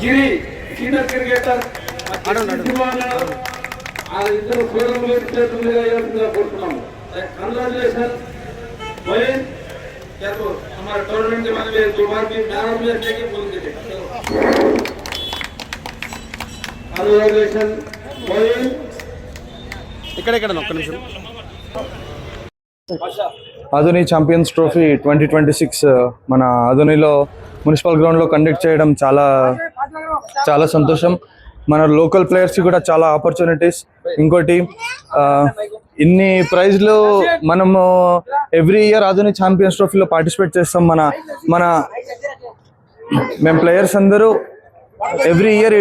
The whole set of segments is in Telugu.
గిరి సీనియర్ క్రికెటర్ इधर कोरुతున్నాము कंग्रेचुलेशन मोइन क्या तो हमारे टूर्नामेंट के बारे में दो बार भी मैन ऑफ द मैच के बोल के कंग्रेचुलेशन मोइन ఇక్కడ ఒక్క నిమిషం ఆధుని ఛాంపియన్స్ ట్రోఫీ 2026 మన ఆధునిలో మున్సిపల్ గ్రౌండ్లో కండక్ట్ చేయడం చాలా చాలా సంతోషం. మన లోకల్ ప్లేయర్స్కి కూడా చాలా ఆపర్చునిటీస్. ఇంకోటి ఇన్ని ప్రైజ్లు మనము ఎవ్రీ ఇయర్ ఆధుని ఛాంపియన్స్ ట్రోఫీలో పార్టిసిపేట్ చేస్తాం. మేము ప్లేయర్స్ అందరూ ఎవ్రీ ఇయర్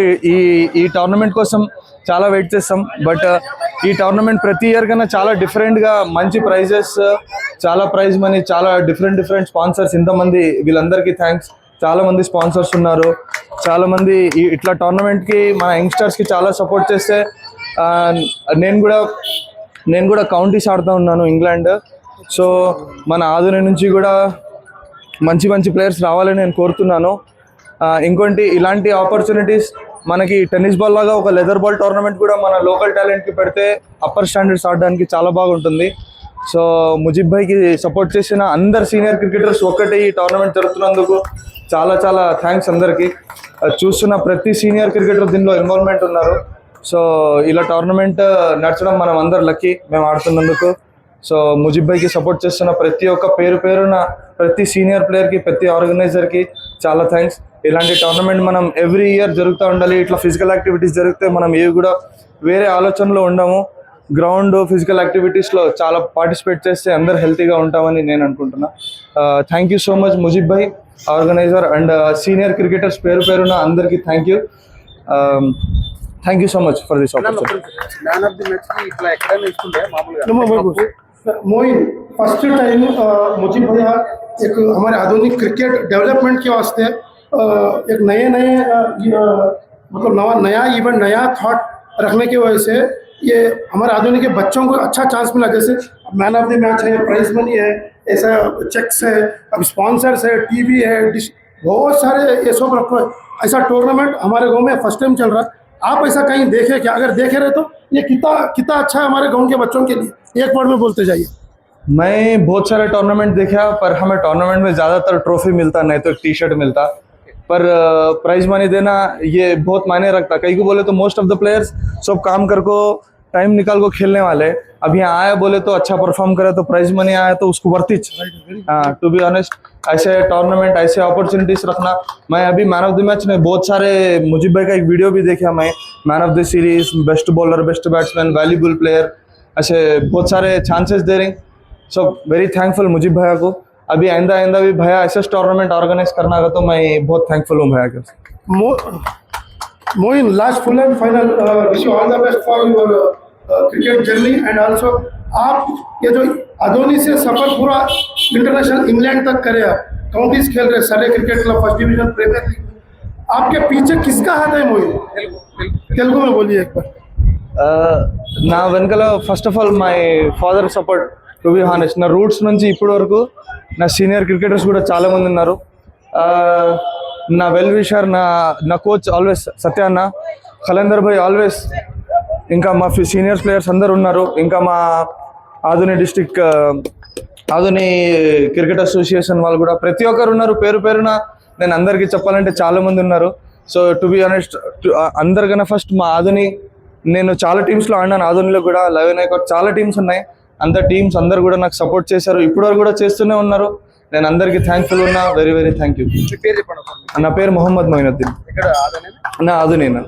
ఈ టోర్నమెంట్ కోసం చాలా వెయిట్ చేస్తాం. బట్ ఈ టోర్నమెంట్ ప్రతి ఇయర్ కన్నా చాలా డిఫరెంట్గా మంచి ప్రైజెస్, చాలా ప్రైజ్ మనీ, చాలా డిఫరెంట్ స్పాన్సర్స్. ఇంతమంది వీళ్ళందరికీ థ్యాంక్స్. చాలా మంది స్పాన్సర్స్ ఉన్నారు. చాలా మంది ఇట్లా టోర్నమెంట్కి మన యంగ్స్టర్స్కి చాలా సపోర్ట్ చేస్తే నేను కూడా కౌంటీస్ ఆడుతూ ఉన్నాను ఇంగ్లాండ్. సో మన ఆధుని నుంచి కూడా మంచి ప్లేయర్స్ రావాలని నేను కోరుతున్నాను. ఇంకోటి ఇలాంటి ఆపర్చునిటీస్ మనకి టెన్నిస్ బాల్ లాగా ఒక లెదర్ బాల్ టోర్నమెంట్ కూడా మన లోకల్ టాలెంట్కి పెడితే అప్పర్ స్టాండర్డ్స్ ఆడడానికి చాలా బాగుంటుంది. సో ముజిబ్ భాయ్కి సపోర్ట్ చేసిన అందరు సీనియర్ క్రికెటర్స్ ఒక్కటే ఈ టోర్నమెంట్ జరుగుతున్నందుకు చాలా థ్యాంక్స్ అందరికీ. చూస్తున్న ప్రతి సీనియర్ క్రికెటర్ దీనిలో ఇన్వాల్వ్మెంట్ ఉన్నారు. సో ఇలా టోర్నమెంట్ నడచడం మనం అందరు లక్కీ మేము ఆడుతున్నందుకు. సో ముజిబ్ భాయ్కి సపోర్ట్ చేస్తున్న ప్రతి ఒక్క పేరున ప్రతి సీనియర్ ప్లేయర్కి, ప్రతి ఆర్గనైజర్కి చాలా థ్యాంక్స్. ఇలాంటి టోర్నమెంట్ మనం ఎవ్రీ ఇయర్ జరుగుతూ ఉండాలి. ఇట్లా ఫిజికల్ యాక్టివిటీస్ జరిగితే మనం ఏవి కూడా వేరే ఆలోచనలో ఉండము. గ్రౌండ్ ఫిజికల్ యాక్టివిటీస్లో చాలా పార్టిసిపేట్ చేస్తే అందరు హెల్తీగా ఉంటామని నేను అనుకుంటున్నా. Thank you so much Mujib bhai, organizer and senior cricketers పేరున అందరికీ thank you. Thank you so much for this opportunity. Man of the match की इట్లా ఎక్కడైనా ఇస్తుండే మామూలుగా मोइन फर्स्ट टाइम मुझे भैया एक हमारे आधुनिक क्रिकेट डेवलपमेंट के वास्ते एक नए मतलब नया इवेंट, नया थॉट रखने की वजह से ये हमारे आधुनिक के बच्चों को अच्छा चांस मिला. जैसे मैन ऑफ द मैच है, प्राइज मनी है, ऐसा चेक्स है, अब स्पॉन्सर्स है, टीवी है, बहुत सारे ये सब रखो. ऐसा टूर्नामेंट हमारे गांव में फर्स्ट टाइम चल रहा है. आप ऐसा कहीं देखे क्या? अगर देखे रहे तो ये कितना अच्छा है हमारे गांव के बच्चों के लिए. एक वर्ड में बोलते जाइए. मैं बहुत सारे टूर्नामेंट देखा, पर हमें टूर्नामेंट में ज़्यादातर ट्रॉफी मिलता, नहीं तो एक टी शर्ट मिलता. पर प्राइज मनी देना ये बहुत मायने रखता. कहीं को बोले तो मोस्ट ऑफ द प्लेयर्स सब काम कर को टाइम निकाल को खेलने वाले. अब यहाँ आया बोले तो अच्छा परफॉर्म करे तो प्राइज मनी आया तो उसको वर्थिच. हाँ, टू बी ऑनेस्ट ऐसे टूर्नामेंट, ऐसे अपॉर्चुनिटीज रखना. मैं अभी मैन ऑफ द मैच में बहुत सारे मुजिब भाई का एक वीडियो भी देखा. मैं man of the series, best bowler, best batsman, valuable player, ऐसे बहुत सारे चांसेस दे रहे. सो वेरी थैंकफुल मुजिब भैया को. अभी आइंदा भी भैया ऐसे टूर्नामेंट ऑर्गेनाइज करना होगा तो मैं बहुत थैंकफुल हूँ भैया के. Moin last full and final wish you all the best for your cricket journey and also आप ये जो आधोनी से सफर पूरा इंटरनेशनल इंग्लैंड तक करे, आप काउंटीज खेल रहे, सारे cricket club, first division, premier league, आपके पीछे किसका हाथ है मोइन? तेलुगु में बोलिए एक बार. నా వెనకాల first of all my father support. To be honest, నా రూట్స్ నుంచి ఇప్పటి వరకు నా సీనియర్ క్రికెటర్స్ కూడా చాలా మంది ఉన్నారు. నా వెల్ విషర్, నా కోచ్ ఆల్వేస్ సత్య అన్న, ఖలేందర్ భాయ్ ఆల్వేస్, ఇంకా మా సీనియర్స్ ప్లేయర్స్ అందరు ఉన్నారు. ఇంకా మా Adoni district Adoni cricket association వాళ్ళు కూడా ప్రతి ఒక్కరు ఉన్నారు. పేరున నేను అందరికీ చెప్పాలంటే చాలా మంది ఉన్నారు. సో టు బి ఆనెస్ట్, అందరికన్నా ఫస్ట్ మా ఆధుని, నేను చాలా టీమ్స్లో ఆడినాను. ఆధునిలో కూడా 11 చాలా టీమ్స్ ఉన్నాయి. టీమ్స్ అందరు కూడా నాకు సపోర్ట్ చేశారు, ఇప్పటివరకు కూడా చేస్తూనే ఉన్నారు. నేను అందరికీ థ్యాంక్ఫుల్ ఉన్నా. Very thank you. మీ పేరు చెప్పండి. నా పేరు మొహమ్మద్ మొయినుద్దీన్. ఇక్కడ నా ఆధునేనా.